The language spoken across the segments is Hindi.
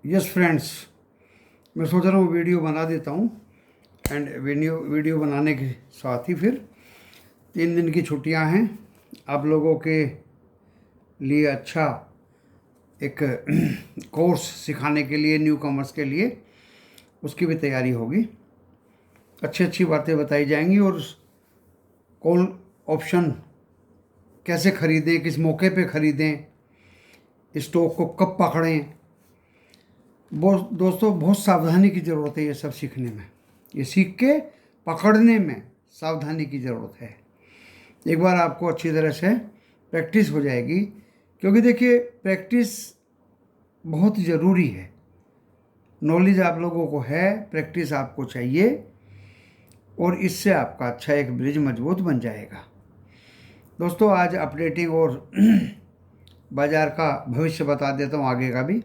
यस फ्रेंड्स, मैं सोच रहा हूँ वीडियो बना देता हूँ। एंड वीडियो बनाने के साथ ही फिर 3 दिन की छुट्टियाँ हैं, आप लोगों के लिए अच्छा एक कोर्स सिखाने के लिए, न्यू कमर्स के लिए उसकी भी तैयारी होगी। अच्छी अच्छी बातें बताई जाएंगी और कॉल ऑप्शन कैसे ख़रीदें, किस मौके पे ख़रीदें, स्टॉक को कब पकड़ें। बहुत दोस्तों, बहुत सावधानी की ज़रूरत है ये सब सीखने में। ये सीख के पकड़ने में सावधानी की ज़रूरत है। एक बार आपको अच्छी तरह से प्रैक्टिस हो जाएगी, क्योंकि देखिए प्रैक्टिस बहुत ज़रूरी है। नॉलेज आप लोगों को है, प्रैक्टिस आपको चाहिए, और इससे आपका अच्छा एक ब्रिज मजबूत बन जाएगा। दोस्तों, आज अपडेटिंग और बाज़ार का भविष्य बता देता हूँ, आगे का भी।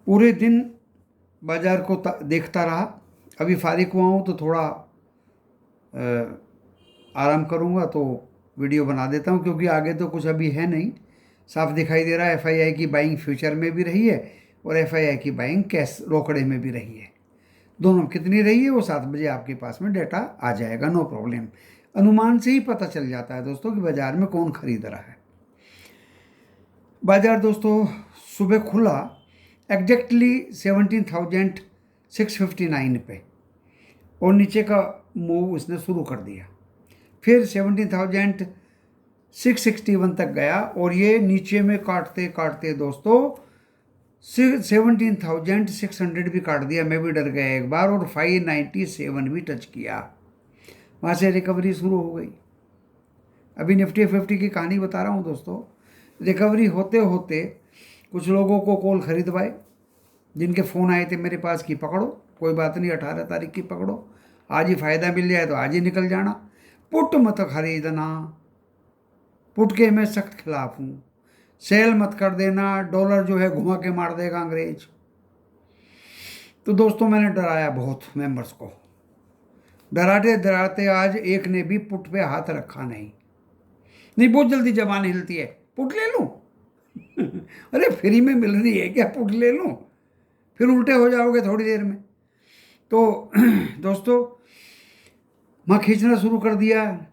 पूरे दिन बाज़ार को देखता रहा। अभी फारिग हुआ हूँ तो थोड़ा आराम करूँगा, तो वीडियो बना देता हूँ, क्योंकि आगे तो कुछ अभी है नहीं। साफ दिखाई दे रहा है एफआईआई की बाइंग फ्यूचर में भी रही है और एफआईआई की बाइंग कैश रोकड़े में भी रही है। दोनों कितनी रही है वो 7 बजे आपके पास में डाटा आ जाएगा, नो प्रॉब्लम। अनुमान से ही पता चल जाता है दोस्तों कि बाज़ार में कौन खरीद रहा है। बाज़ार दोस्तों सुबह खुला एग्जैक्टली 17,659 पे, और नीचे का मूव उसने शुरू कर दिया। फिर 17,661 तक गया, और ये नीचे में काटते काटते दोस्तों 17,600 भी काट दिया। मैं भी डर गया एक बार, और 597 भी टच किया। वहाँ से रिकवरी शुरू हो गई। अभी निफ्टी 50 की कहानी बता रहा हूँ दोस्तों। रिकवरी होते होते कुछ लोगों को कॉल खरीदवाए, जिनके फ़ोन आए थे मेरे पास कि पकड़ो, कोई बात नहीं, 18 तारीख की पकड़ो, आज ही फ़ायदा मिल जाए तो आज ही निकल जाना, पुट मत खरीदना, पुट के मैं सख्त खिलाफ हूँ, सेल मत कर देना, डॉलर जो है घुमा के मार देगा अंग्रेज। तो दोस्तों मैंने डराया बहुत मेंबर्स को, डराते डराते आज एक ने भी पुट पे हाथ रखा नहीं। बहुत जल्दी जबान हिलती है, पुट ले लूं अरे फ्री में मिल रही है क्या, पुट ले लूं, फिर उल्टे हो जाओगे थोड़ी देर में। तो दोस्तों मैं खींचना शुरू कर दिया।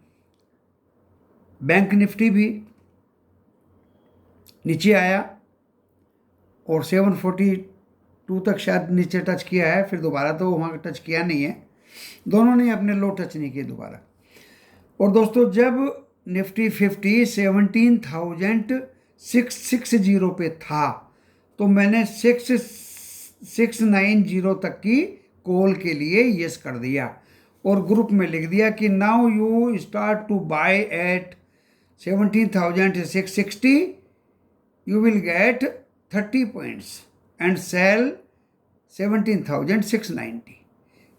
बैंक निफ्टी भी नीचे आया और 742 तक शायद नीचे टच किया है, फिर दोबारा तो वहाँ टच किया नहीं है। दोनों ने अपने लो टच नहीं किए दोबारा। और दोस्तों जब निफ्टी 50 17,660 पे था, तो मैंने 690 तक की कॉल के लिए यस कर दिया, और ग्रुप में लिख दिया कि now you start to buy at 17,660, you will get 30 points and sell 17,690।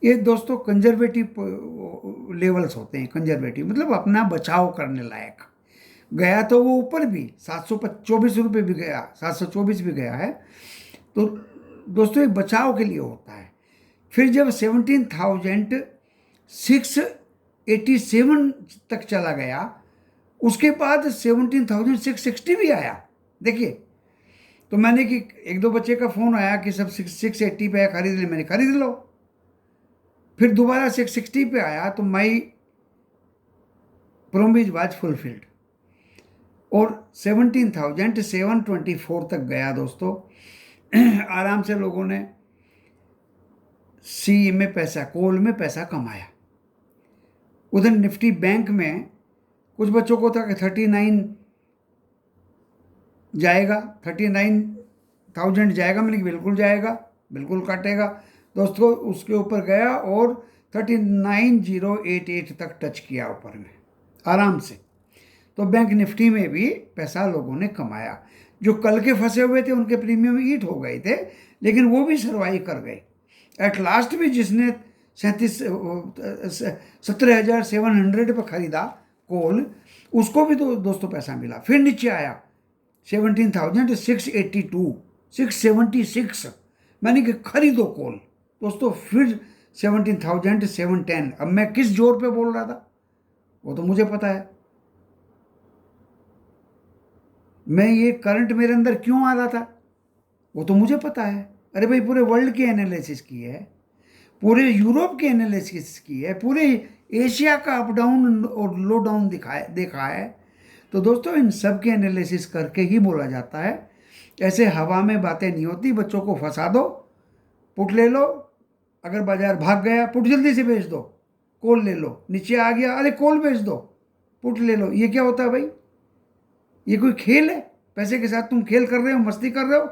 ये दोस्तों कंजर्वेटिव लेवल्स होते हैं। कंजर्वेटिव मतलब अपना बचाव करने लायक। गया तो वो ऊपर भी 724 रुपये भी गया, 724 भी गया है, तो दोस्तों ये बचाव के लिए होता है। फिर जब 17,687 तक चला गया, उसके बाद 17,660 भी आया। देखिए, तो मैंने कि एक दो बच्चे का फ़ोन आया कि सब 680 पे खरीद ले, मैंने खरीद लो। फिर दोबारा 660 पे आया, तो माई प्रोमिस वाज फुलफिल्ड, और 17,724 तक गया दोस्तों। आराम से लोगों ने सी में पैसा, कॉल में पैसा कमाया। उधर निफ्टी बैंक में कुछ बच्चों को था कि 39 जाएगा, 39,000 जाएगा। मैंने बिल्कुल जाएगा, बिल्कुल काटेगा दोस्तों। उसके ऊपर गया और 39,088 तक टच किया ऊपर में आराम से। तो बैंक निफ्टी में भी पैसा लोगों ने कमाया। जो कल के फंसे हुए थे उनके प्रीमियम ईट हो गए थे, लेकिन वो भी सर्वाइव कर गए। एट लास्ट भी जिसने 17,700 पर खरीदा कॉल, उसको भी तो दोस्तों पैसा मिला। फिर नीचे आया 17,682, 676, मैंने कि खरीदो कॉल दोस्तों। फिर 17,710। अब मैं किस जोर पे बोल रहा था वो तो मुझे पता है। मैं ये करंट मेरे अंदर क्यों आ रहा था वो तो मुझे पता है। अरे भाई पूरे वर्ल्ड की एनालिसिस की है, पूरे यूरोप की एनालिसिस की है, पूरे एशिया का अप डाउन और लो डाउन देखा है। तो दोस्तों इन सब की एनालिसिस करके ही बोला जाता है। ऐसे हवा में बातें नहीं होती। बच्चों को फंसा दो, पुट ले लो, अगर बाजार भाग गया पुट जल्दी से बेच दो, कॉल ले लो, नीचे आ गया अरे कॉल बेच दो, पुट ले लो। ये क्या होता है भाई? ये कोई खेल है? पैसे के साथ तुम खेल कर रहे हो, मस्ती कर रहे हो।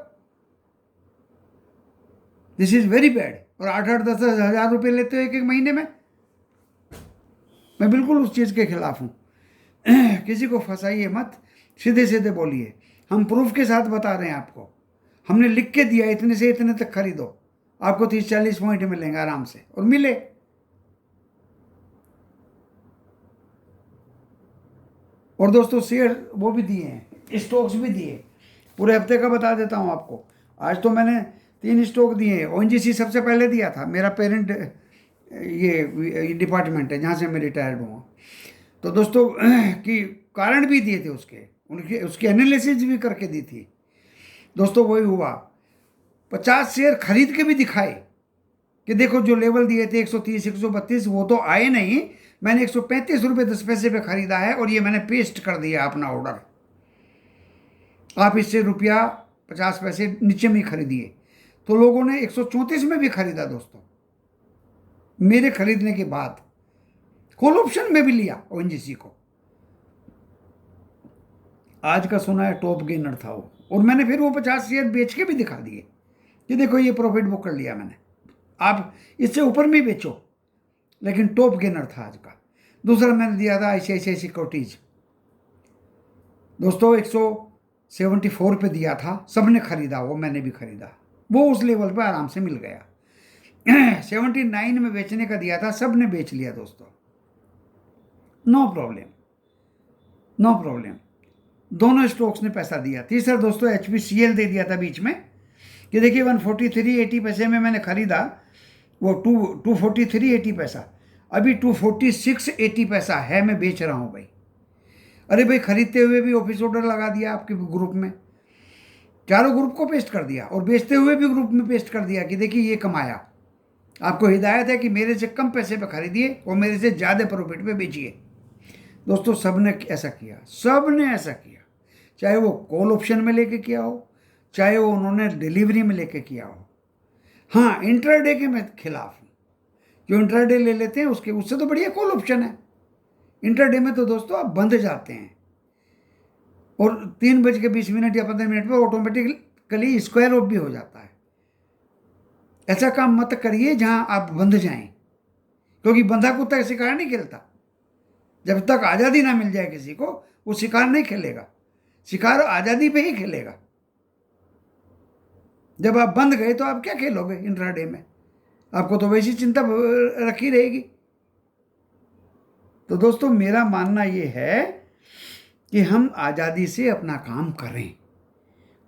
This is very bad. और 8-8 10 10 हज़ार रुपये लेते हो एक एक महीने में। मैं बिल्कुल उस चीज़ के खिलाफ हूँ। किसी को फंसाइए मत, सीधे सीधे बोलिए। हम प्रूफ के साथ बता रहे हैं आपको, हमने लिख के दिया इतने से इतने तक खरीदो, आपको 30-40 पॉइंट मिलेंगे आराम से, और मिले। और दोस्तों शेयर वो भी दिए हैं, स्टॉक्स भी दिए, पूरे हफ्ते का बता देता हूँ आपको। आज तो मैंने 3 स्टॉक दिए हैं। ओएनजीसी सबसे पहले दिया था, मेरा पेरेंट ये डिपार्टमेंट है जहाँ से मैं रिटायर्ड हुआ। तो दोस्तों कि कारण भी दिए थे उनके उसकी एनालिसिस भी करके दी थी। दोस्तों वही हुआ, 50 शेयर खरीद के भी दिखाए कि देखो जो लेवल दिए थे 130 132 वो तो आए नहीं, मैंने 135 रुपये 10 पैसे पे खरीदा है और ये मैंने पेस्ट कर दिया अपना ऑर्डर। आप इससे ₹50 नीचे में ही खरीदिए। तो लोगों ने 134 में भी खरीदा दोस्तों, मेरे खरीदने के बाद। कॉल ऑप्शन में भी लिया ओएनजीसी को। आज का सुना है टॉप गेनर था वो, और मैंने फिर वो 50 शेयर बेच के भी दिखा दिए कि देखो ये प्रॉफिट बुक कर लिया मैंने। आप इससे ऊपर भी बेचो, लेकिन टॉप गेनर था आज का। दूसरा मैंने दिया था आईसीआईसीआई सिक्योरिटीज। दोस्तों 174 पे दिया था, सबने खरीदा, वो मैंने भी खरीदा, वो उस लेवल पे आराम से मिल गया। 79 में बेचने का दिया था, सबने बेच लिया दोस्तों, नो प्रॉब्लम, नो प्रॉब्लम। दोनों स्टॉक्स ने पैसा दिया। तीसरा दोस्तों HPCL दे दिया था बीच में कि देखिए 143.80 पैसे में मैंने खरीदा, वो 243.80 पैसा, अभी 246.80 पैसा है, मैं बेच रहा हूँ भाई। अरे भाई खरीदते हुए भी ऑफिस ऑर्डर लगा दिया आपके ग्रुप में, चारों ग्रुप को पेस्ट कर दिया, और बेचते हुए भी ग्रुप में पेस्ट कर दिया कि देखिए ये कमाया। आपको हिदायत है कि मेरे से कम पैसे पे खरीदिए और मेरे से ज़्यादा प्रॉफिट पे बेचिए। दोस्तों सबने ऐसा किया, सबने ऐसा किया, चाहे वो कॉल ऑप्शन में लेके किया हो, चाहे वो उन्होंने डिलीवरी में लेके किया हो। हाँ इंट्राडे के मैं खिलाफ हूँ, जो इंट्राडे ले लेते हैं उससे तो बढ़िया कॉल ऑप्शन है। इंट्राडे में तो दोस्तों आप बंद जाते हैं और 3:20 या 15 मिनट पर ऑटोमेटिकली स्क्वायर ऑफ भी हो जाता है। ऐसा काम मत करिए जहां आप बंध जाएं, क्योंकि बंधा कुत्ता शिकार नहीं खेलता। जब तक आज़ादी ना मिल जाए किसी को, वो शिकार नहीं खेलेगा, शिकार आज़ादी पे ही खेलेगा। जब आप बंद गए तो आप क्या खेलोगे इंट्राडे में? आपको तो वैसी चिंता रखी रहेगी। तो दोस्तों मेरा मानना ये है कि हम आज़ादी से अपना काम करें,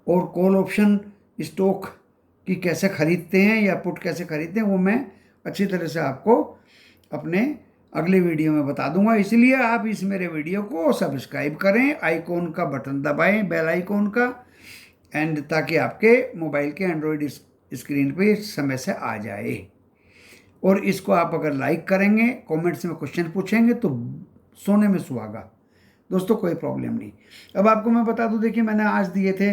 और कॉल ऑप्शन स्टॉक की कैसे खरीदते हैं या पुट कैसे खरीदते हैं वो मैं अच्छी तरह से आपको अपने अगले वीडियो में बता दूंगा। इसलिए आप इस मेरे वीडियो को सब्सक्राइब करें, आइकॉन का बटन दबाएं, बेल आइकॉन का, एंड ताकि आपके मोबाइल के एंड्रॉयड स्क्रीन पे समय से आ जाए। और इसको आप अगर लाइक करेंगे, कमेंट्स में क्वेश्चन पूछेंगे तो सोने में सुहागा दोस्तों, कोई प्रॉब्लम नहीं। अब आपको मैं बता दूं, देखिए मैंने आज दिए थे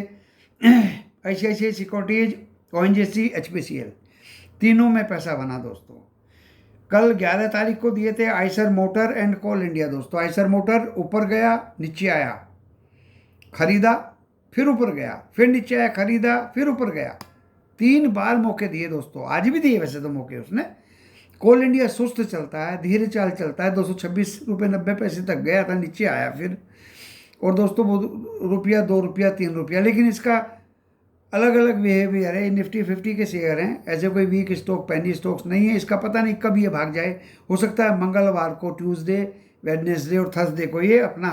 आईसीआईसीआई सिक्योरिटीज, ओएनजीसी, HPCL, तीनों में पैसा बना दोस्तों। कल 11 तारीख को दिए थे Eicher motor and Coal India. दोस्तों आइसर मोटर ऊपर गया, नीचे आया, खरीदा, फिर ऊपर गया, फिर नीचे आया, खरीदा, फिर ऊपर गया। 3 बार मौके दिए दोस्तों, आज भी दिए वैसे तो मौके उसने। कोल इंडिया सुस्त चलता है, धीरे चाल चलता है, 226 रुपये 90 पैसे तक गया था, नीचे आया फिर। और दोस्तों वो ₹1, ₹2, ₹3, लेकिन इसका अलग अलग बिहेवियर है। निफ्टी 50 के शेयर हैं, ऐसे कोई वीक स्टॉक, पेनी स्टॉक्स नहीं है। इसका पता नहीं कब ये भाग जाए, हो सकता है मंगलवार को, ट्यूसडे, वेडनेसडे और थर्सडे को ये अपना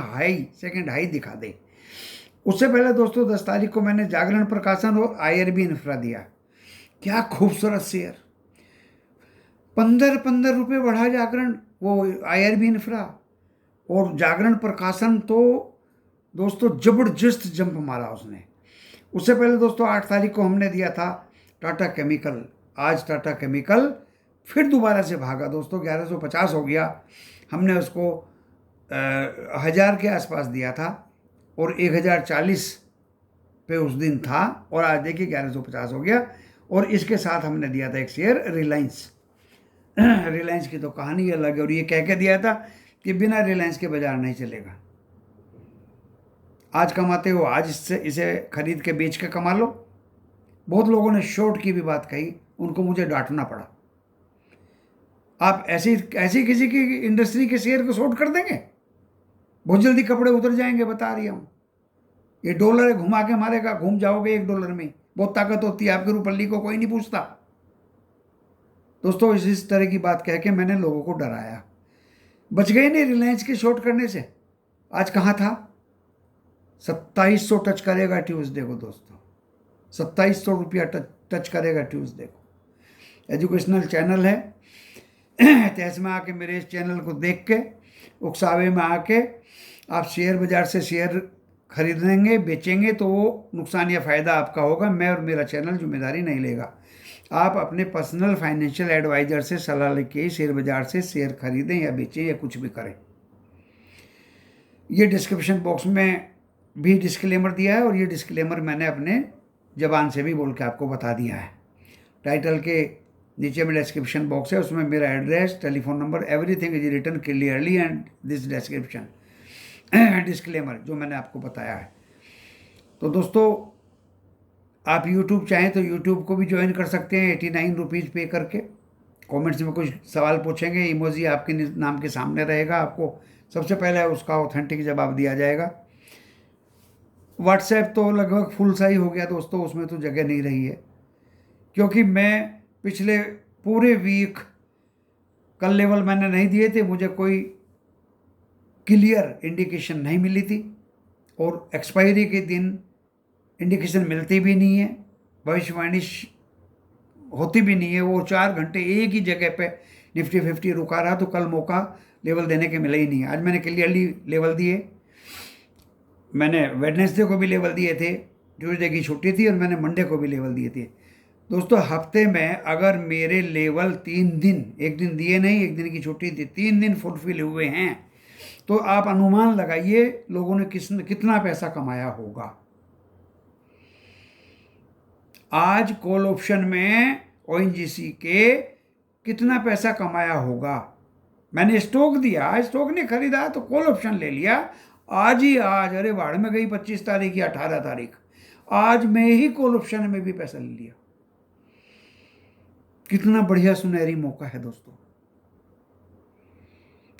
सेकेंड हाई दिखा दे। उससे पहले दोस्तों 10 तारीख को मैंने जागरण प्रकाशन और IRB इंफ्रा दिया। क्या खूबसूरत शेयर, 15 रुपये बढ़ा जागरण, वो IRB इंफ्रा। और जागरण प्रकाशन तो दोस्तों जबरदस्त जंप मारा उसने, उससे पहले दोस्तों 8 तारीख को हमने दिया था टाटा केमिकल। आज टाटा केमिकल फिर दोबारा से भागा दोस्तों, 1150 हो गया। हमने उसको 1000 के आसपास दिया था और 1040 पे उस दिन था, और आज देखिए 1150 हो गया। और इसके साथ हमने दिया था एक शेयर रिलायंस। रिलायंस की तो कहानी अलग है, और ये कह के दिया था कि बिना रिलायंस के बाजार नहीं चलेगा। आज कमाते हो आज इससे इसे खरीद के बेच के कमा लो। बहुत लोगों ने शॉर्ट की भी बात कही, उनको मुझे डांटना पड़ा। आप ऐसी ऐसी किसी की इंडस्ट्री के शेयर को शॉर्ट कर देंगे, बहुत जल्दी कपड़े उतर जाएंगे, बता रही हूँ। ये डॉलर घुमा के मारेगा, घूम जाओगे $1 में। बहुत ताकत होती है आपके रूपल्ली को, कोई नहीं पूछता दोस्तों। इस तरह की बात कह के मैंने लोगों को डराया, बच गए नहीं रिलायंस के शॉर्ट करने से। आज कहाँ था? 2700 टच करेगा ट्यूसडे को दोस्तों, 2700 रुपया टच करेगा ट्यूसडे को। एजुकेशनल चैनल है, तहस में आके मेरे इस चैनल को देख के उकसावे में आके आप शेयर बाजार से शेयर खरीदेंगे बेचेंगे तो वो नुकसान या फ़ायदा आपका होगा। मैं और मेरा चैनल जिम्मेदारी नहीं लेगा। आप अपने पर्सनल फाइनेंशियल एडवाइज़र से सलाह लेके शेयर बाजार से शेयर खरीदें या बेचें या कुछ भी करें। ये डिस्क्रिप्शन बॉक्स में भी डिस्क्लेमर दिया है, और ये डिस्क्लेमर मैंने अपने ज़बान से भी बोल के आपको बता दिया है। टाइटल के नीचे में डिस्क्रिप्शन बॉक्स है, उसमें मेरा address, telephone number, everything is written clearly and this description disclaimer जो मैंने आपको बताया है। तो दोस्तों आप YouTube चाहें तो YouTube को भी ज्वाइन कर सकते हैं 89 रुपीज़ पे करके। कमेंट्स में कुछ सवाल पूछेंगे, इमोजी आपके नाम के सामने रहेगा, आपको सबसे पहले उसका ऑथेंटिक जवाब दिया जाएगा। व्हाट्सएप तो लगभग फुल सा ही हो गया दोस्तों, उसमें तो जगह नहीं रही है, क्योंकि मैं पिछले पूरे वीक कल लेवल मैंने नहीं दिए थे, मुझे कोई क्लियर इंडिकेशन नहीं मिली थी, और एक्सपायरी के दिन इंडिकेशन मिलती भी नहीं है, भविष्यवाणी होती भी नहीं है। वो 4 घंटे एक ही जगह पे निफ्टी 50 रुका रहा, तो कल मौका लेवल देने के मिला ही नहीं है। आज मैंने क्लियरली लेवल दिए, मैंने वेडनेसडे को भी लेवल दिए थे, ट्यूसडे की छुट्टी थी, और मैंने मंडे को भी लेवल दिए थे दोस्तों। हफ्ते में अगर मेरे लेवल 3 दिन, एक दिन दिए नहीं, एक दिन की छुट्टी थी, 3 दिन फुलफिल हुए हैं, तो आप अनुमान लगाइए लोगों ने कितना पैसा कमाया होगा। आज कॉल ऑप्शन में ONGC के कितना पैसा कमाया होगा। मैंने स्टॉक दिया, स्टॉक नहीं खरीदा तो कॉल ऑप्शन ले लिया। आज ही आज, अरे बाढ़ में गई 25 तारीख या 18 तारीख, आज मैं ही कॉल ऑप्शन में भी पैसा ले लिया। कितना बढ़िया सुनहरी मौका है दोस्तों।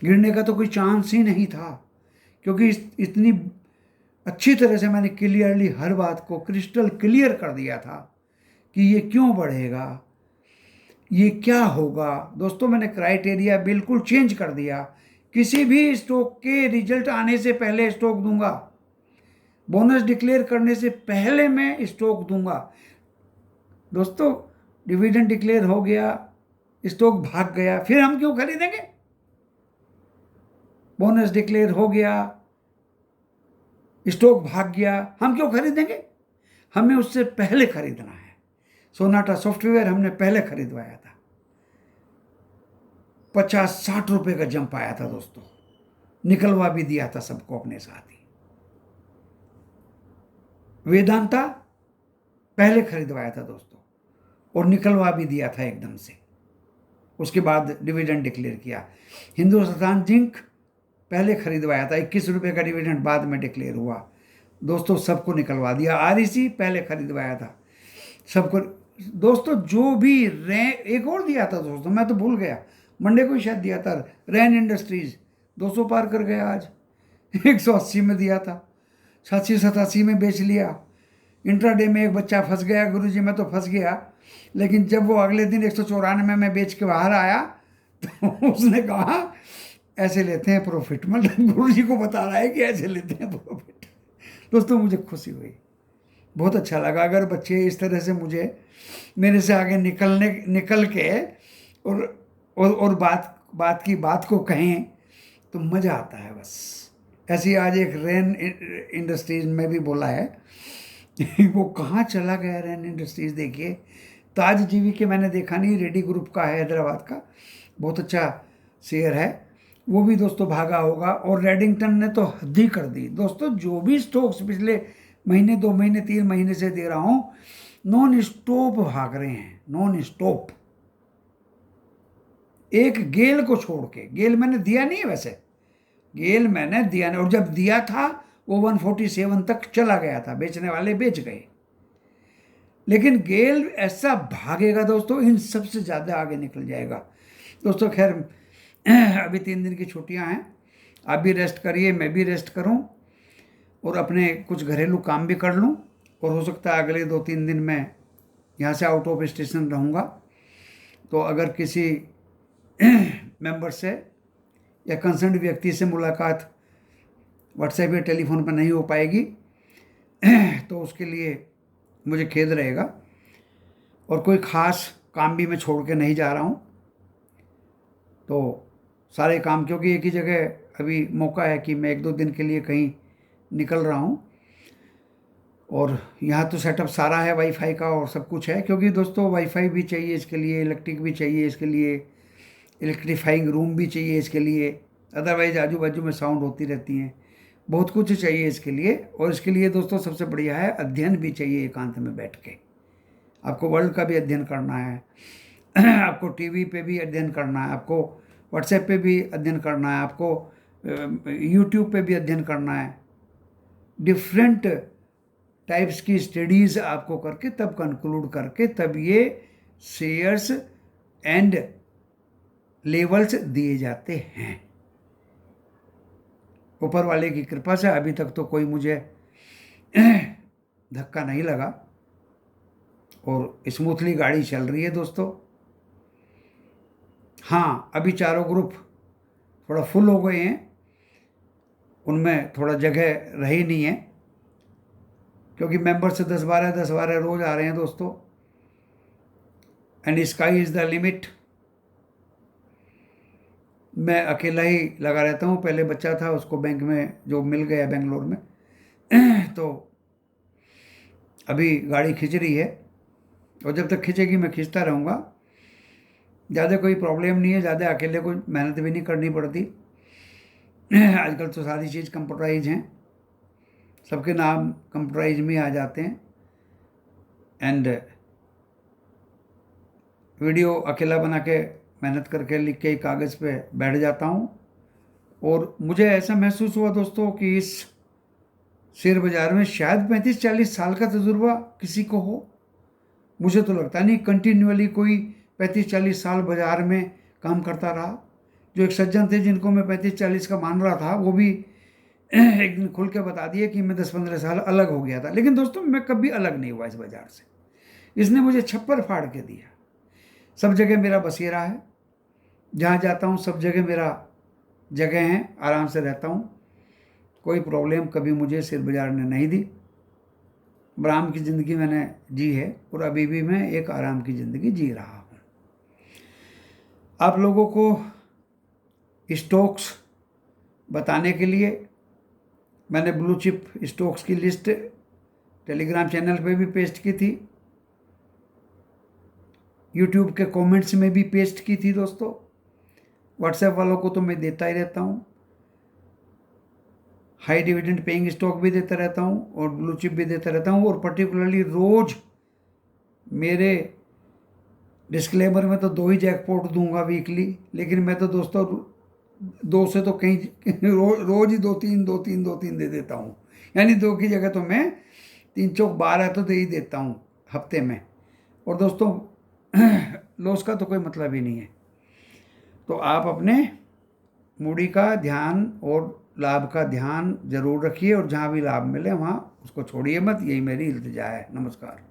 गिरने का तो कोई चांस ही नहीं था, क्योंकि इतनी अच्छी तरह से मैंने क्लियरली हर बात को क्रिस्टल क्लियर कर दिया था कि ये क्यों बढ़ेगा, ये क्या होगा। दोस्तों मैंने क्राइटेरिया बिल्कुल चेंज कर दिया। किसी भी स्टॉक के रिजल्ट आने से पहले स्टॉक दूंगा, बोनस डिक्लेयर करने से पहले मैं स्टॉक दूंगा। दोस्तों डिविडेंड डिक्लेयर हो गया, स्टॉक भाग गया, फिर हम क्यों खरीदेंगे? बोनस डिक्लेयर हो गया, स्टॉक भाग गया, हम क्यों खरीदेंगे? हमें उससे पहले खरीदना है। सोनाटा सॉफ्टवेयर हमने पहले खरीदवाया था, 50-60 रुपए का जंप आया था दोस्तों, निकलवा भी दिया था सबको अपने साथ ही। वेदांता पहले खरीदवाया था दोस्तों, और निकलवा भी दिया था एकदम से, उसके बाद डिविडेंड डिक्लेयर किया। हिंदुस्तान जिंक पहले खरीदवाया था, 21 रुपये का डिविडेंड बाद में डिक्लेयर हुआ दोस्तों, सबको निकलवा दिया। REC पहले खरीदवाया था सबको दोस्तों। जो भी एक और दिया था दोस्तों, मैं तो भूल गया, मंडे को ही शायद दिया था, रैन इंडस्ट्रीज 200 पार कर गया आज, 180 में दिया था, 86-87 में बेच लिया। इंट्राडे में एक बच्चा फंस गया, गुरुजी मैं तो फंस गया, लेकिन जब वो अगले दिन 194 में बेच के बाहर आया तो उसने कहा ऐसे लेते हैं प्रॉफिट, मतलब गुरुजी को बता रहा है कि ऐसे लेते हैं प्रॉफिट। दोस्तों मुझे खुशी हुई, बहुत अच्छा लगा। अगर बच्चे इस तरह से मुझे मेरे से आगे निकल के और बात को कहें तो मज़ा आता है बस। ऐसी आज एक रैन इंडस्ट्रीज में भी बोला है वो कहाँ चला गया रैन इंडस्ट्रीज़। देखिए ताज जीवी के मैंने देखा नहीं, रेडी ग्रुप का है हैदराबाद का, बहुत अच्छा शेयर है, वो भी दोस्तों भागा होगा। और रेडिंगटन ने तो हद ही कर दी दोस्तों। जो भी स्टॉक्स पिछले महीने 2 महीने 3 महीने से दे रहा हूँ, नॉन स्टॉप भाग रहे हैं, नॉन स्टॉप। एक गेल को छोड़ के, गेल मैंने दिया नहीं है वैसे, गेल मैंने दिया नहीं, और जब दिया था वो 147 तक चला गया था, बेचने वाले बेच गए। लेकिन गेल ऐसा भागेगा दोस्तों, इन सबसे ज़्यादा आगे निकल जाएगा दोस्तों। खैर अभी 3 दिन की छुट्टियां हैं, आप भी रेस्ट करिए, मैं भी रेस्ट करूं, और अपने कुछ घरेलू काम भी कर लूं। और हो सकता है अगले 2-3 दिन मैं यहाँ से आउट ऑफ स्टेशन रहूँगा। तो अगर किसी मेंबर से या कंसर्न व्यक्ति से मुलाकात व्हाट्सएप या टेलीफोन पर नहीं हो पाएगी तो उसके लिए मुझे खेद रहेगा। और कोई ख़ास काम भी मैं छोड़ के नहीं जा रहा हूँ, तो सारे काम, क्योंकि एक ही जगह अभी मौका है कि मैं 1-2 दिन के लिए कहीं निकल रहा हूँ। और यहाँ तो सेटअप सारा है वाईफाई का और सब कुछ है, क्योंकि दोस्तों वाईफाई भी चाहिए इसके लिए, इलेक्ट्रिक भी चाहिए इसके लिए, इलेक्ट्रीफाइंग रूम भी चाहिए इसके लिए, अदरवाइज आजू बाजू में साउंड होती रहती हैं, बहुत कुछ चाहिए इसके लिए। और इसके लिए दोस्तों सबसे बढ़िया है, अध्ययन भी चाहिए एकांत में बैठ के। आपको वर्ल्ड का भी अध्ययन करना है, आपको टीवी पे भी अध्ययन करना है, आपको व्हाट्सएप पे भी अध्ययन करना है, आपको यूट्यूब पे भी अध्ययन करना है। डिफरेंट टाइप्स की स्टडीज़ आपको करके तब कंक्लूड करके तब ये शेयर्स एंड लेवल्स दिए जाते हैं। ऊपर वाले की कृपा से अभी तक तो कोई मुझे धक्का नहीं लगा और स्मूथली गाड़ी चल रही है दोस्तों। हाँ, अभी चारों ग्रुप थोड़ा फुल हो गए हैं, उनमें थोड़ा जगह रही नहीं है, क्योंकि मेंबर से 10-12 रोज आ रहे हैं दोस्तों। And sky is the limit. मैं अकेला ही लगा रहता हूँ। पहले बच्चा था, उसको बैंक में जॉब मिल गया बेंगलोर में तो अभी गाड़ी खिंच रही है, और जब तक खिंचेगी मैं खींचता रहूँगा। ज़्यादा कोई प्रॉब्लम नहीं है, ज़्यादा अकेले को मेहनत भी नहीं करनी पड़ती। आजकल तो सारी चीज़ कंप्यूटराइज हैं, सबके नाम कंप्यूटराइज में आ जाते हैं। एंड वीडियो अकेला बना के मेहनत करके लिख के कागज़ पे बैठ जाता हूँ। और मुझे ऐसा महसूस हुआ दोस्तों कि इस शेयर बाज़ार में शायद 35-40 साल का तजुर्बा किसी को हो। मुझे तो लगता नहीं कंटिन्यूअली कोई 35-40 साल बाज़ार में काम करता रहा। जो एक सज्जन थे जिनको मैं 35-40 का मान रहा था, वो भी एक दिन खुल के बता दिए कि मैं 10-15 साल अलग हो गया था। लेकिन दोस्तों मैं कभी अलग नहीं हुआ इस बाज़ार से, इसने मुझे छप्पर फाड़ के दिया। सब जगह मेरा बसेरा है, जहाँ जाता हूँ सब जगह मेरा जगह है, आराम से रहता हूँ। कोई प्रॉब्लम कभी मुझे शेयर बाज़ार ने नहीं दी। आराम की ज़िंदगी मैंने जी है, और अभी भी मैं एक आराम की ज़िंदगी जी रहा हूँ। आप लोगों को स्टॉक्स बताने के लिए मैंने ब्लू चिप स्टॉक्स की लिस्ट टेलीग्राम चैनल पे भी पेस्ट की थी, यूट्यूब के कमेंट्स में भी पेस्ट की थी दोस्तों। व्हाट्सएप वालों को तो मैं देता ही रहता हूँ, हाई डिविडेंड पेइंग स्टॉक भी देता रहता हूँ और ब्लू चिप भी देता रहता हूँ। और पर्टिकुलरली रोज़ मेरे डिस्क्लेमर में तो 2 ही जैकपॉट दूंगा वीकली, लेकिन मैं तो दोस्तों 2 से तो कहीं रोज़ ही 2-3 दे देता हूँ। यानी 2 की जगह तो मैं 3 चौक 12 तो दे ही देता हूँ हफ्ते में। और दोस्तों लॉस का तो कोई मतलब ही नहीं है। तो आप अपने मूडी का ध्यान और लाभ का ध्यान जरूर रखिए, और जहाँ भी लाभ मिले वहाँ उसको छोड़िए मत। यही मेरी इल्तिजा है। नमस्कार।